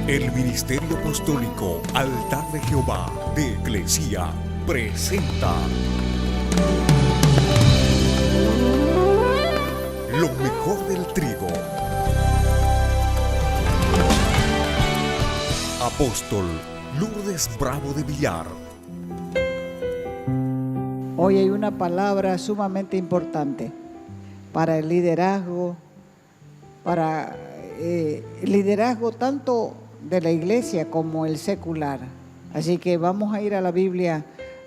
El Ministerio Apostólico Altar de Jehová de Eclesia presenta lo mejor del trigo. Apóstol Lourdes Bravo de Villar. Hoy hay una palabra sumamente importante para el liderazgo, para el liderazgo tanto de la iglesia como el secular. Así que vamos a ir a la Biblia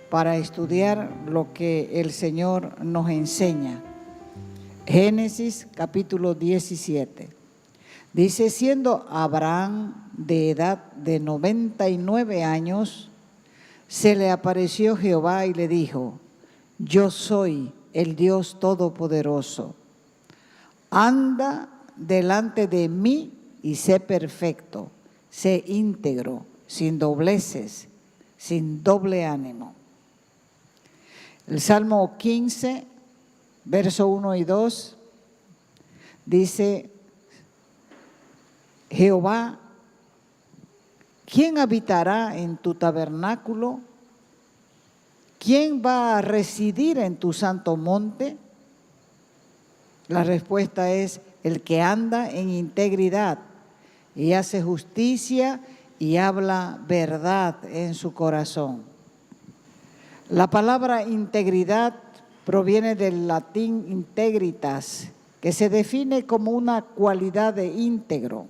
para estudiar lo que el Señor nos enseña. Génesis capítulo 17. Dice: siendo Abraham de edad de 99 años, se le apareció Jehová y le dijo: yo soy el Dios Todopoderoso. Anda delante de mí y sé perfecto, sé íntegro, sin dobleces, sin doble ánimo. El Salmo 15, verso 1 y 2, dice: Jehová, ¿quién habitará en tu tabernáculo? ¿Quién va a residir en tu santo monte? La respuesta es: el que anda en integridad y hace justicia y habla verdad en su corazón. La palabra integridad proviene del latín integritas, que se define como una cualidad de íntegro.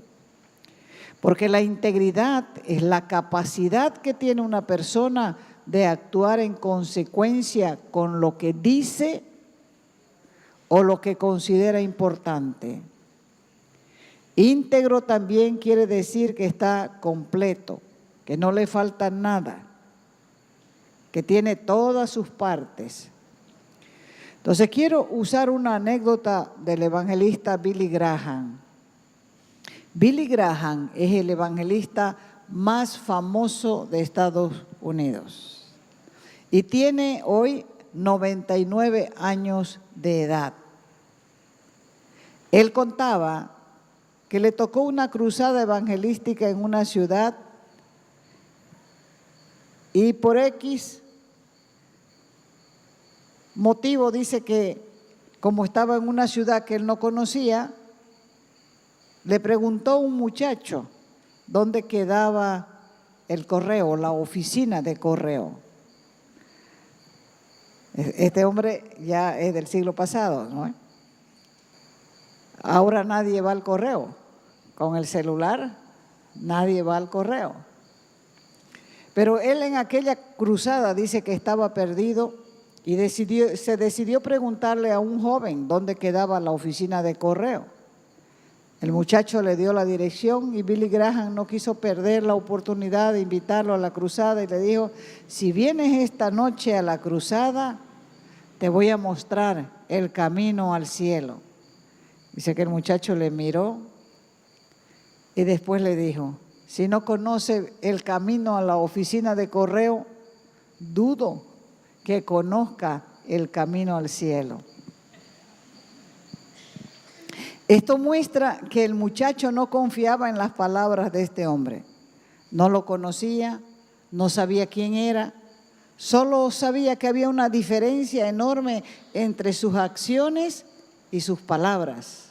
Porque la integridad es la capacidad que tiene una persona de actuar en consecuencia con lo que dice o lo que considera importante. Íntegro también quiere decir que está completo, que no le falta nada, que tiene todas sus partes. Entonces quiero usar una anécdota del evangelista Billy Graham. Billy Graham es el evangelista más famoso de Estados Unidos y tiene hoy 99 años de edad. Él contaba que le tocó una cruzada evangelística en una ciudad y por X motivo dice que, como estaba en una ciudad que él no conocía, le preguntó a un muchacho dónde quedaba el correo, la oficina de correo. Este hombre ya es del siglo pasado, ¿no? Ahora nadie va al correo. Con el celular nadie va al correo. Pero él en aquella cruzada dice que estaba perdido y se decidió preguntarle a un joven dónde quedaba la oficina de correo. El muchacho le dio la dirección y Billy Graham no quiso perder la oportunidad de invitarlo a la cruzada y le dijo: si vienes esta noche a la cruzada, te voy a mostrar el camino al cielo. Dice que el muchacho le miró y después le dijo: si no conoce el camino a la oficina de correo, dudo que conozca el camino al cielo. Esto muestra que el muchacho no confiaba en las palabras de este hombre. No lo conocía, no sabía quién era, solo sabía que había una diferencia enorme entre sus acciones y sus palabras.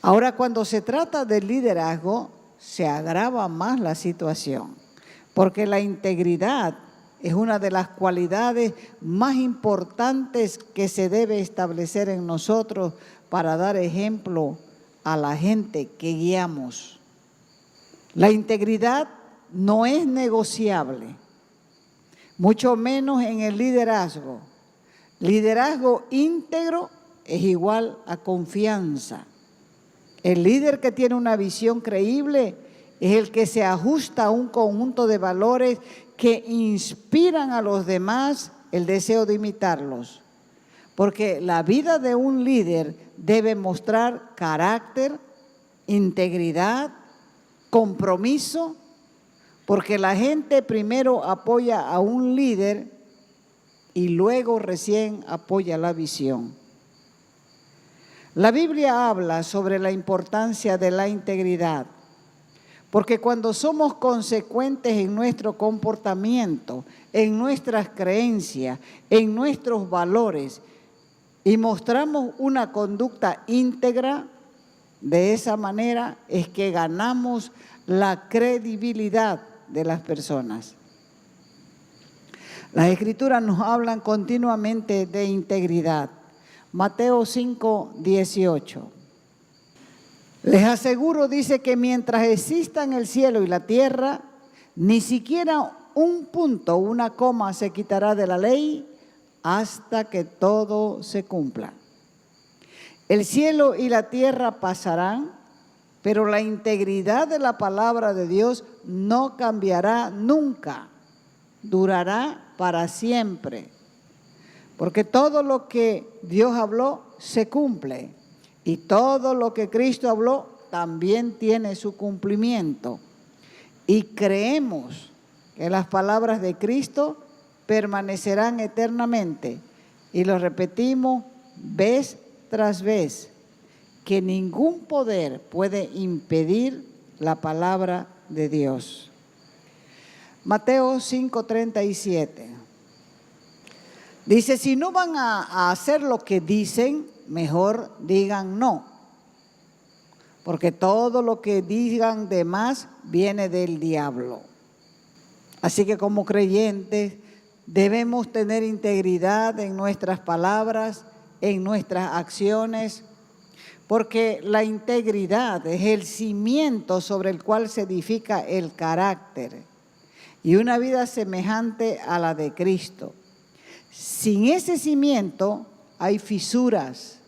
Ahora, cuando se trata del liderazgo, se agrava más la situación, porque la integridad es una de las cualidades más importantes que se debe establecer en nosotros para dar ejemplo a la gente que guiamos. La integridad no es negociable, mucho menos en el liderazgo. Liderazgo íntegro es igual a confianza. El líder que tiene una visión creíble es el que se ajusta a un conjunto de valores que inspiran a los demás el deseo de imitarlos. Porque la vida de un líder debe mostrar carácter, integridad, compromiso, porque la gente primero apoya a un líder y luego recién apoya la visión. La Biblia habla sobre la importancia de la integridad, Porque cuando somos consecuentes en nuestro comportamiento, en nuestras creencias, en nuestros valores, y mostramos una conducta íntegra, de esa manera es que ganamos la credibilidad de las personas. Las Escrituras nos hablan continuamente de integridad. Mateo 5:18. Les aseguro, dice, que mientras existan el cielo y la tierra, ni siquiera un punto, una coma se quitará de la ley hasta que todo se cumpla. El cielo y la tierra pasarán, pero la integridad de la palabra de Dios no cambiará nunca, durará para siempre. Porque todo lo que Dios habló se cumple. Y todo lo que Cristo habló también tiene su cumplimiento. Y creemos que las palabras de Cristo permanecerán eternamente. Y lo repetimos vez tras vez, que ningún poder puede impedir la palabra de Dios. Mateo 5:37. Dice, si no van a hacer lo que dicen, mejor digan no, porque todo lo que digan de más viene del diablo. Así que como creyentes debemos tener integridad en nuestras palabras, en nuestras acciones, porque la integridad es el cimiento sobre el cual se edifica el carácter y una vida semejante a la de Cristo. Sin ese cimiento hay fisuras,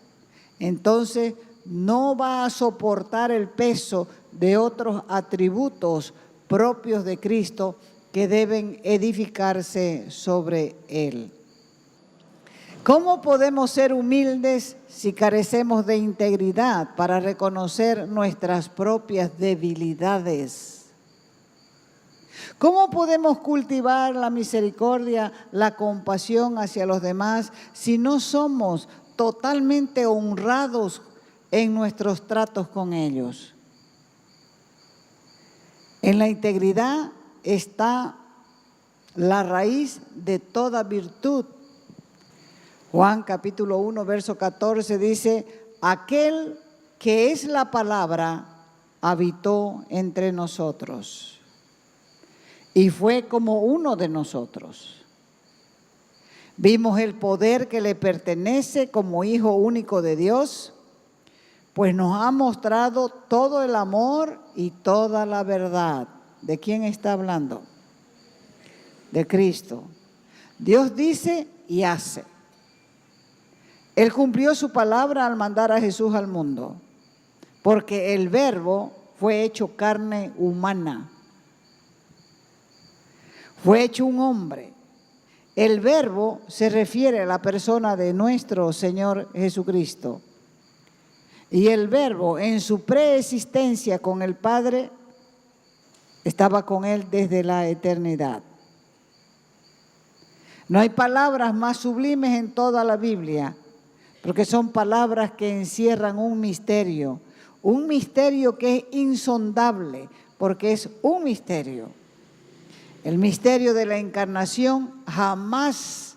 entonces no va a soportar el peso de otros atributos propios de Cristo que deben edificarse sobre él. ¿Cómo podemos ser humildes si carecemos de integridad para reconocer nuestras propias debilidades? ¿Cómo podemos cultivar la misericordia, la compasión hacia los demás si no somos totalmente honrados en nuestros tratos con ellos? En la integridad está la raíz de toda virtud. Juan capítulo 1, verso 14 dice, aquel que es la palabra habitó entre nosotros y fue como uno de nosotros. Vimos el poder que le pertenece como Hijo único de Dios, pues nos ha mostrado todo el amor y toda la verdad. ¿De quién está hablando? De Cristo. Dios dice y hace. Él cumplió su palabra al mandar a Jesús al mundo, porque el Verbo fue hecho carne humana. Fue hecho un hombre. El Verbo se refiere a la persona de nuestro Señor Jesucristo. Y el Verbo en su preexistencia con el Padre estaba con Él desde la eternidad. No hay palabras más sublimes en toda la Biblia, porque son palabras que encierran un misterio que es insondable, porque es un misterio. El misterio de la encarnación jamás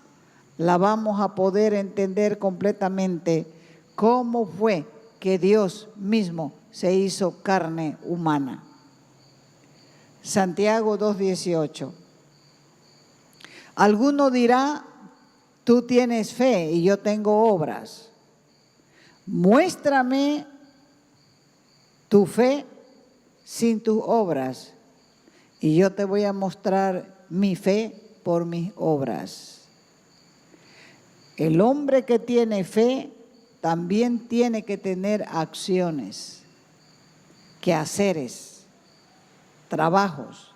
la vamos a poder entender completamente, cómo fue que Dios mismo se hizo carne humana. Santiago 2:18. Alguno dirá, tú tienes fe y yo tengo obras. Muéstrame tu fe sin tus obras y yo te voy a mostrar mi fe por mis obras. El hombre que tiene fe también tiene que tener acciones, quehaceres, trabajos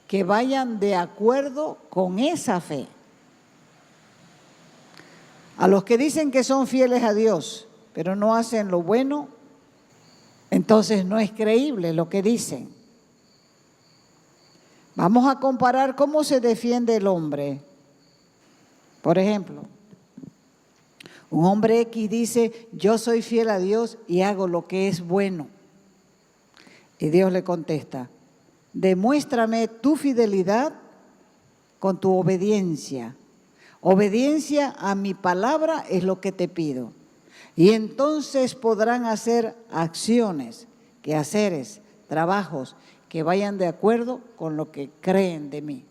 que vayan de acuerdo con esa fe. A los que dicen que son fieles a Dios, pero no hacen lo bueno, entonces no es creíble lo que dicen. Vamos a comparar cómo se defiende el hombre. Por ejemplo, un hombre X dice, yo soy fiel a Dios y hago lo que es bueno. Y Dios le contesta, demuéstrame tu fidelidad con tu obediencia. Obediencia a mi palabra es lo que te pido. Y entonces podrán hacer acciones, quehaceres, trabajos que vayan de acuerdo con lo que creen de mí.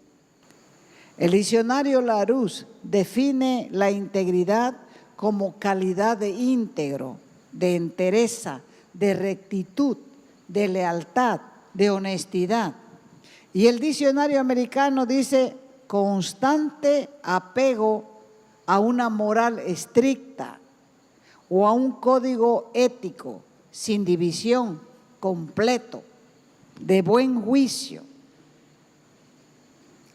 El diccionario Larousse define la integridad como calidad de íntegro, de entereza, de rectitud, de lealtad, de honestidad. Y el diccionario americano dice constante apego a una moral estricta o a un código ético sin división, completo, de buen juicio.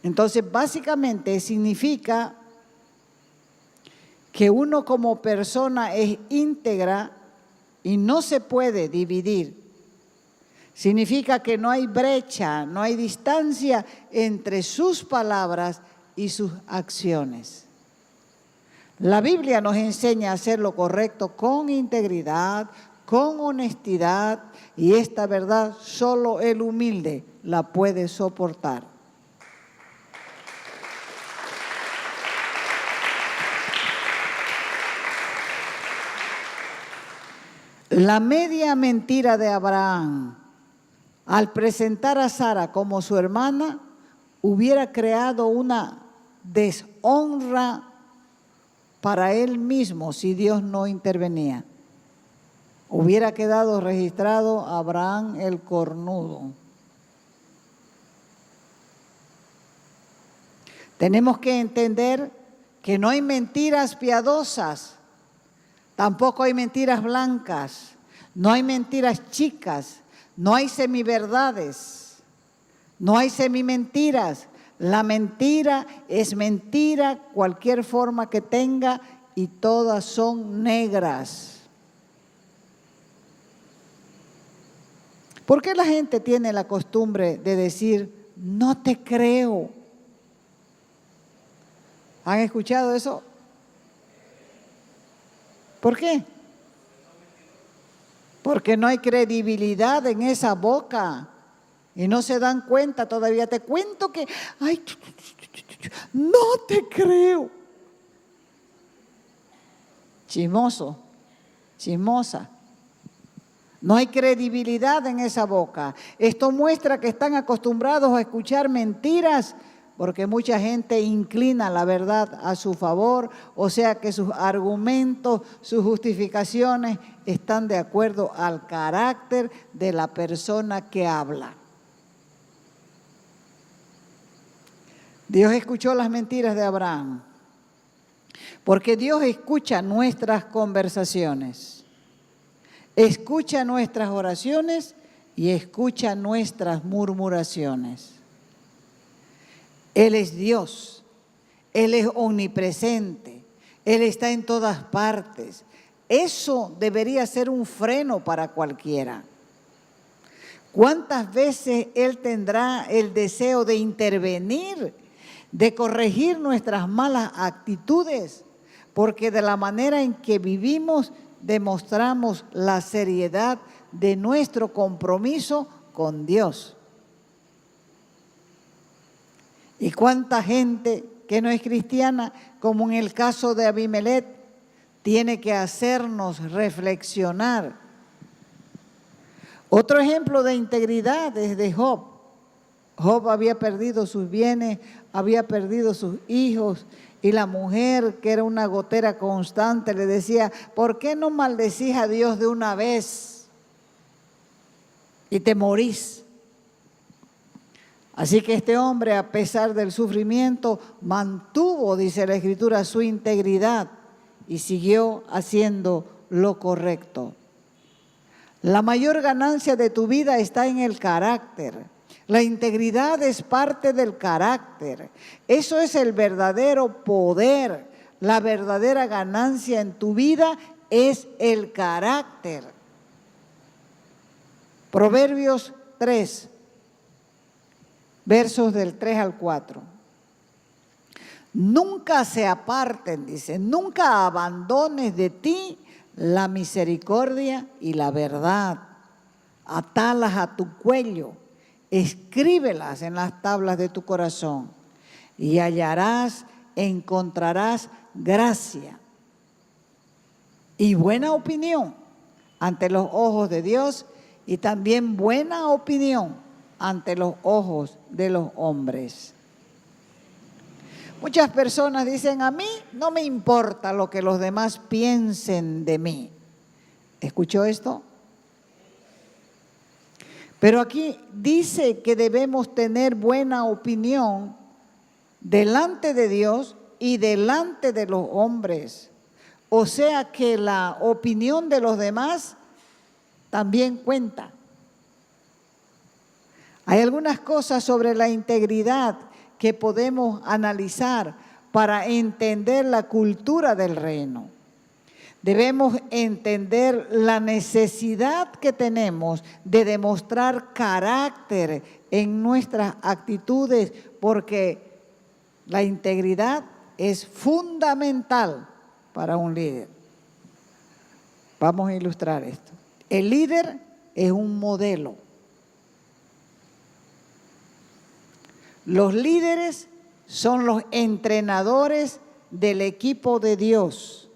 Entonces, básicamente significa que uno como persona es íntegra y no se puede dividir. Significa que no hay brecha, no hay distancia entre sus palabras y sus acciones. La Biblia nos enseña a hacer lo correcto con integridad, con honestidad, y esta verdad solo el humilde la puede soportar. La media mentira de Abraham al presentar a Sara como su hermana hubiera creado una deshonra para él mismo si Dios no intervenía. Hubiera quedado registrado Abraham el cornudo. Tenemos que entender que no hay mentiras piadosas, tampoco hay mentiras blancas, no hay mentiras chicas, no hay semiverdades, no hay semimentiras. La mentira es mentira, cualquier forma que tenga, y todas son negras. ¿Por qué la gente tiene la costumbre de decir, no te creo? ¿Han escuchado eso? ¿Por qué? Porque no hay credibilidad en esa boca y no se dan cuenta todavía. Te cuento que, ay, no te creo. Chismoso, chismosa. No hay credibilidad en esa boca. Esto muestra que están acostumbrados a escuchar mentiras, porque mucha gente inclina la verdad a su favor, o sea que sus argumentos, sus justificaciones están de acuerdo al carácter de la persona que habla. Dios escuchó las mentiras de Abraham, porque Dios escucha nuestras conversaciones, escucha nuestras oraciones y escucha nuestras murmuraciones. Él es Dios, Él es omnipresente, Él está en todas partes. Eso debería ser un freno para cualquiera. ¿Cuántas veces Él tendrá el deseo de intervenir, de corregir nuestras malas actitudes? Porque de la manera en que vivimos demostramos la seriedad de nuestro compromiso con Dios. ¿Y cuánta gente que no es cristiana, como en el caso de Abimelech, tiene que hacernos reflexionar? Otro ejemplo de integridad es de Job. Job había perdido sus bienes, había perdido sus hijos, y la mujer, que era una gotera constante, le decía, ¿por qué no maldecís a Dios de una vez y te morís? Así que este hombre, a pesar del sufrimiento, mantuvo, dice la Escritura, su integridad y siguió haciendo lo correcto. La mayor ganancia de tu vida está en el carácter. La integridad es parte del carácter. Eso es el verdadero poder. La verdadera ganancia en tu vida es el carácter. Proverbios 3. Versos del 3 al 4. Nunca se aparten, dice, nunca abandones de ti la misericordia y la verdad. atalas a tu cuello, escríbelas en las tablas de tu corazón y encontrarás gracia y buena opinión ante los ojos de Dios y también buena opinión ante los ojos de los hombres. Muchas personas dicen, a mí no me importa lo que los demás piensen de mí. ¿Escuchó esto? Pero aquí dice que debemos tener buena opinión delante de Dios y delante de los hombres. O sea que la opinión de los demás también cuenta. Hay algunas cosas sobre la integridad que podemos analizar para entender la cultura del reino. Debemos entender la necesidad que tenemos de demostrar carácter en nuestras actitudes, porque la integridad es fundamental para un líder. Vamos a ilustrar esto. El líder es un modelo. Los líderes son los entrenadores del equipo de Dios.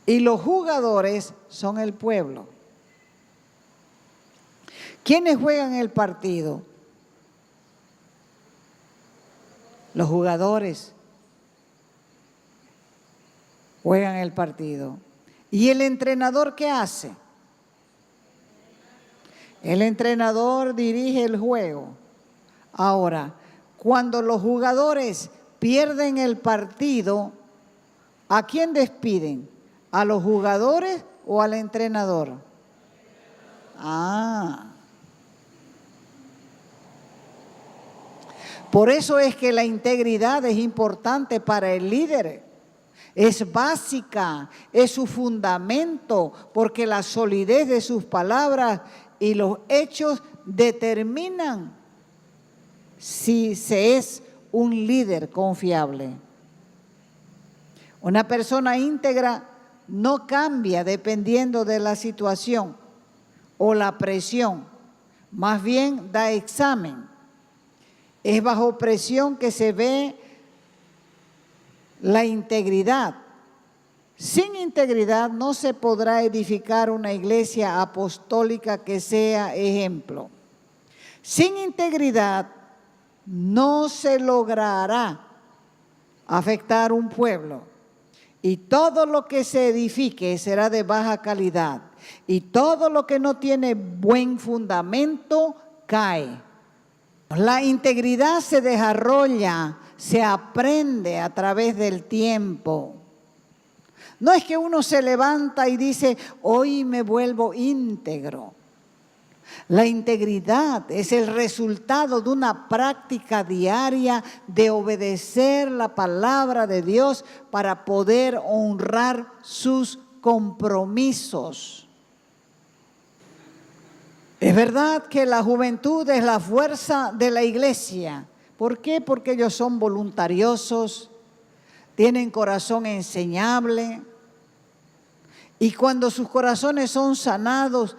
Y los jugadores son el pueblo. ¿Quiénes juegan el partido? Los jugadores juegan el partido. ¿Y el entrenador qué hace? El entrenador dirige el juego. Ahora, cuando los jugadores pierden el partido, ¿a quién despiden? ¿A los jugadores o al entrenador? Por eso es que la integridad es importante para el líder. Es básica, es su fundamento, porque la solidez de sus palabras y los hechos determinan si se es un líder confiable. Una persona íntegra no cambia dependiendo de la situación o la presión, más bien da examen. Es bajo presión que se ve la integridad. Sin integridad no se podrá edificar una iglesia apostólica que sea ejemplo. Sin integridad no se logrará afectar un pueblo. Y todo lo que se edifique será de baja calidad. Y todo lo que no tiene buen fundamento cae. La integridad se desarrolla, se aprende a través del tiempo. No es que uno se levanta y dice, hoy me vuelvo íntegro. La integridad es el resultado de una práctica diaria de obedecer la palabra de Dios para poder honrar sus compromisos. Es verdad que la juventud es la fuerza de la iglesia. ¿Por qué? Porque ellos son voluntariosos, tienen corazón enseñable y cuando sus corazones son sanados,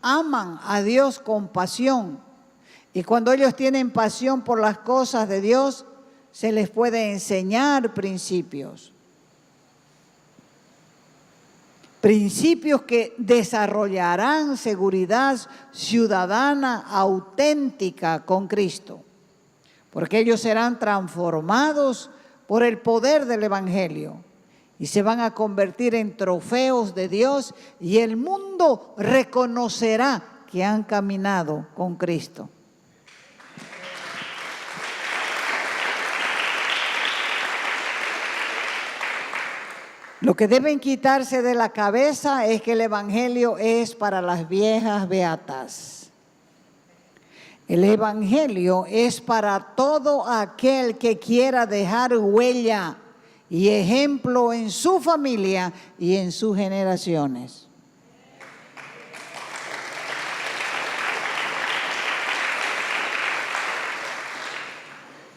aman a Dios con pasión. Y cuando ellos tienen pasión por las cosas de Dios, se les puede enseñar principios. Principios que desarrollarán seguridad ciudadana auténtica con Cristo. Porque ellos serán transformados por el poder del Evangelio y se van a convertir en trofeos de Dios y el mundo reconocerá que han caminado con Cristo. Lo que deben quitarse de la cabeza es que el Evangelio es para las viejas beatas. El Evangelio es para todo aquel que quiera dejar huella y ejemplo en su familia y en sus generaciones.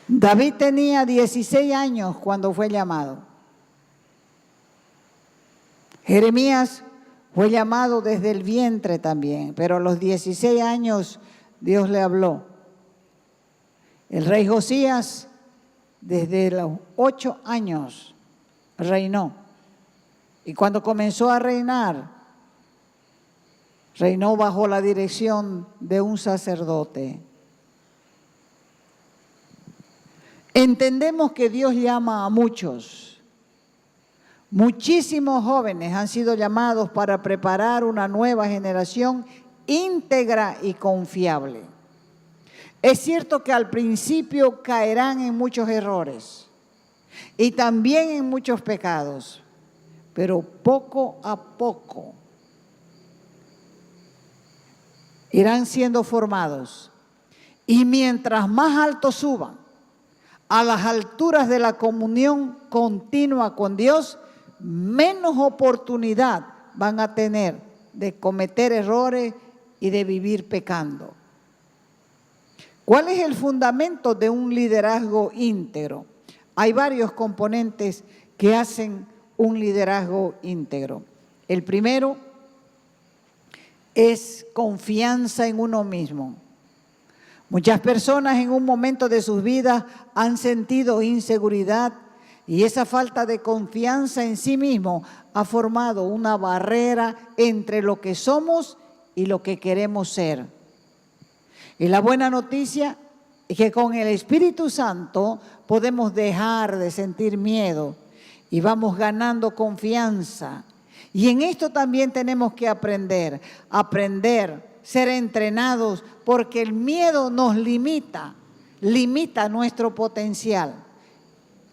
David tenía 16 años cuando fue llamado. Jeremías Fue llamado desde el vientre también, pero a los 16 años Dios le habló. El rey Josías, desde los 8 años, reinó. Y cuando comenzó a reinar, reinó bajo la dirección de un sacerdote. Entendemos que Dios llama a muchos. Muchísimos jóvenes han sido llamados para preparar una nueva generación íntegra y confiable. Es cierto que al principio caerán en muchos errores y también en muchos pecados, pero poco a poco irán siendo formados. Y mientras más alto suban, a las alturas de la comunión continua con Dios, menos oportunidad van a tener de cometer errores y de vivir pecando. ¿Cuál es el fundamento de un liderazgo íntegro? Hay varios componentes que hacen un liderazgo íntegro. El primero es confianza en uno mismo. Muchas personas en un momento de sus vidas han sentido inseguridad y esa falta de confianza en sí mismo ha formado una barrera entre lo que somos y lo que queremos ser. Y la buena noticia es que con el Espíritu Santo podemos dejar de sentir miedo y vamos ganando confianza. Y en esto también tenemos que aprender, ser entrenados, porque el miedo nos limita nuestro potencial.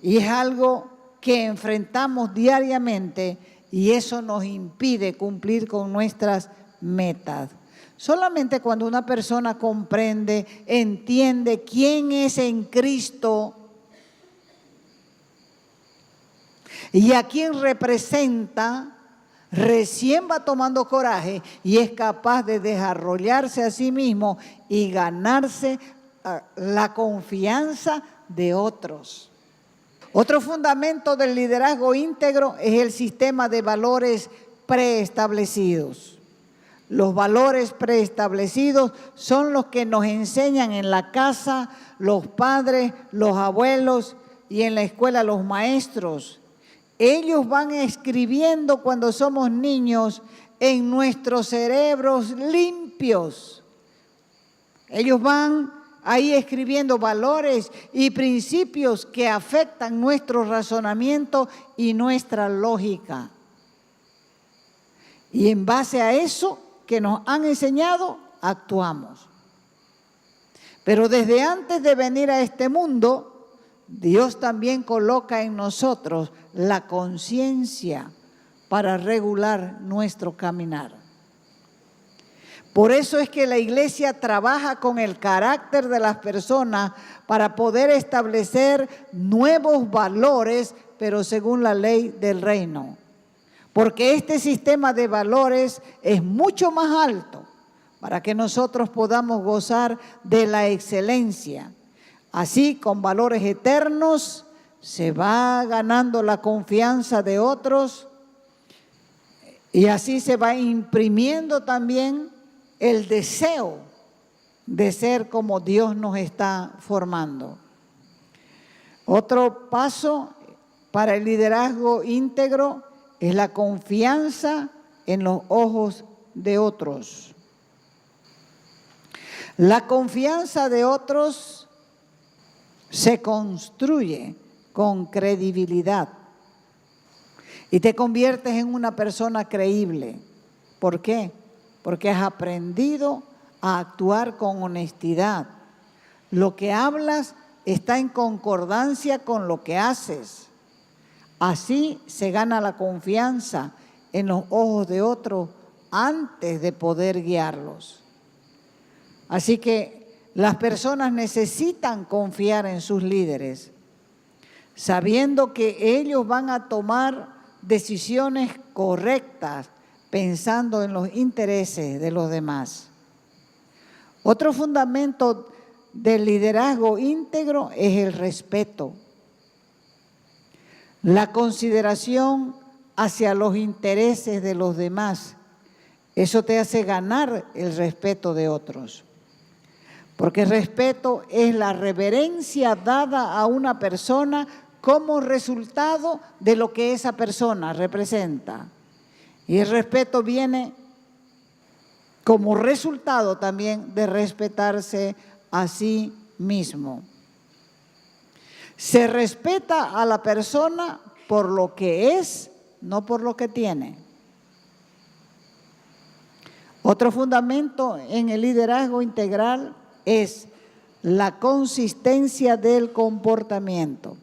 Y es algo que enfrentamos diariamente y eso nos impide cumplir con nuestras metas. Solamente cuando una persona comprende, entiende quién es en Cristo y a quién representa, recién va tomando coraje y es capaz de desarrollarse a sí mismo y ganarse la confianza de otros. Otro fundamento del liderazgo íntegro es el sistema de valores preestablecidos. Los valores preestablecidos son los que nos enseñan en la casa los padres, los abuelos y en la escuela los maestros. Ellos van escribiendo cuando somos niños en nuestros cerebros limpios. Ellos van ahí escribiendo valores y principios que afectan nuestro razonamiento y nuestra lógica. Y en base a eso que nos han enseñado, actuamos. Pero desde antes de venir a este mundo, Dios también coloca en nosotros la conciencia para regular nuestro caminar. Por eso es que la iglesia trabaja con el carácter de las personas para poder establecer nuevos valores, pero según la ley del reino. Porque este sistema de valores es mucho más alto para que nosotros podamos gozar de la excelencia. Así, con valores eternos, se va ganando la confianza de otros y así se va imprimiendo también el deseo de ser como Dios nos está formando. Otro paso para el liderazgo íntegro es la confianza en los ojos de otros. La confianza de otros se construye con credibilidad y te conviertes en una persona creíble. ¿Por qué? Porque has aprendido a actuar con honestidad. Lo que hablas está en concordancia con lo que haces. Así se gana la confianza en los ojos de otros antes de poder guiarlos. Así que las personas necesitan confiar en sus líderes, sabiendo que ellos van a tomar decisiones correctas, pensando en los intereses de los demás. Otro fundamento del liderazgo íntegro es el respeto, la consideración hacia los intereses de los demás Eso te hace ganar el respeto de otros. Porque respeto es la reverencia dada a una persona como resultado de lo que esa persona representa. Y el respeto viene como resultado también de respetarse a sí mismo. Se respeta a la persona por lo que es, no por lo que tiene. Otro fundamento en el liderazgo integral es la consistencia del comportamiento.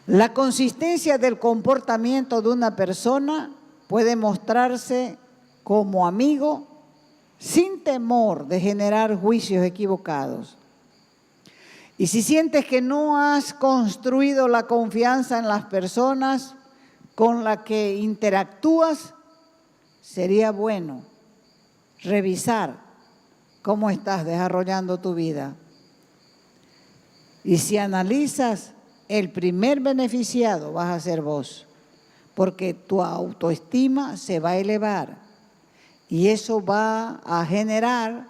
La consistencia del comportamiento de una persona puede mostrarse como amigo sin temor de generar juicios equivocados. Y si sientes que no has construido la confianza en las personas con las que interactúas, sería bueno revisar cómo estás desarrollando tu vida. Y si analizas, el primer beneficiado vas a ser vos, porque tu autoestima se va a elevar y eso va a generar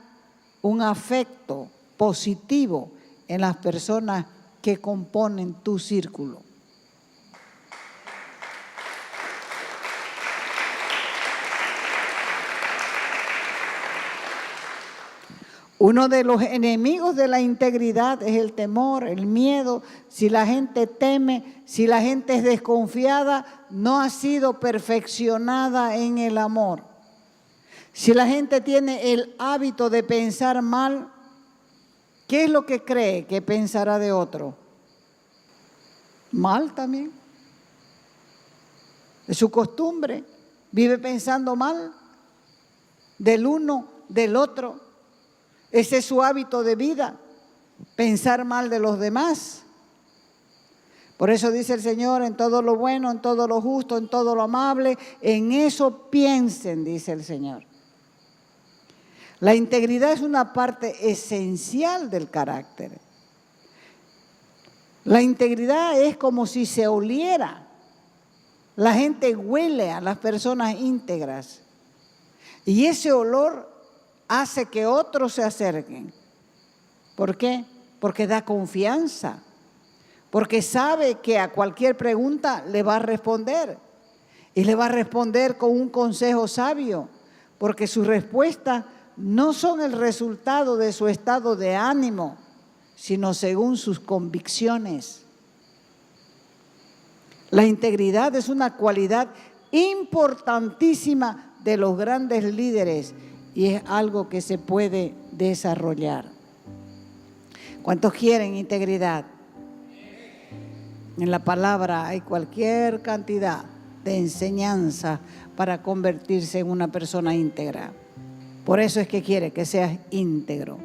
un afecto positivo en las personas que componen tu círculo. Uno de los enemigos de la integridad es el temor, el miedo. Si la gente teme, si la gente es desconfiada, no ha sido perfeccionada en el amor. Si la gente tiene el hábito de pensar mal, ¿qué es lo que cree que pensará de otro? Mal también. De su costumbre, vive pensando mal del uno, del otro. Ese es su hábito de vida, pensar mal de los demás. Por eso dice el Señor, en todo lo bueno, en todo lo justo, en todo lo amable, en eso piensen, dice el Señor. La integridad es una parte esencial del carácter. La integridad es como si se oliera. La gente huele a las personas íntegras. Y ese olor hace que otros se acerquen. ¿Por qué? Porque da confianza. Porque sabe que a cualquier pregunta le va a responder. Y le va a responder con un consejo sabio. Porque sus respuestas no son el resultado de su estado de ánimo, sino según sus convicciones. La integridad es una cualidad importantísima de los grandes líderes y es algo que se puede desarrollar. ¿Cuántos quieren integridad? En la palabra hay cualquier cantidad de enseñanza para convertirse en una persona íntegra. Por eso es que quiere que seas íntegro.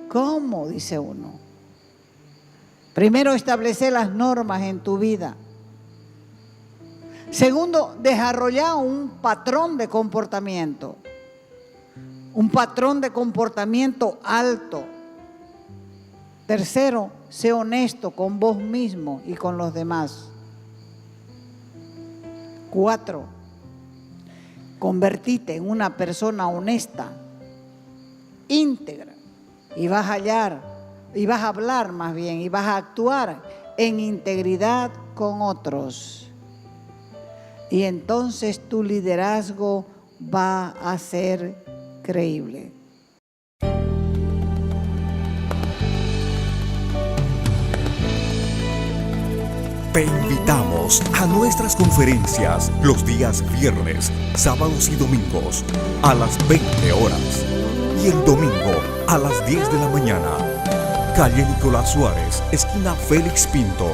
¿Cómo? Dice uno. Primero, establecer las normas en tu vida. Segundo, desarrollar un patrón de comportamiento. Un patrón de comportamiento alto. Tercero, sé honesto con vos mismo y con los demás. 4, convertite en una persona honesta, íntegra, y vas a hablar más bien, y vas a actuar en integridad con otros. Y entonces tu liderazgo va a ser creíble. Te invitamos a nuestras conferencias los días viernes, sábados y domingos a las 20 horas y el domingo a las 10 de la mañana. Calle Nicolás Suárez, esquina Félix Pinto.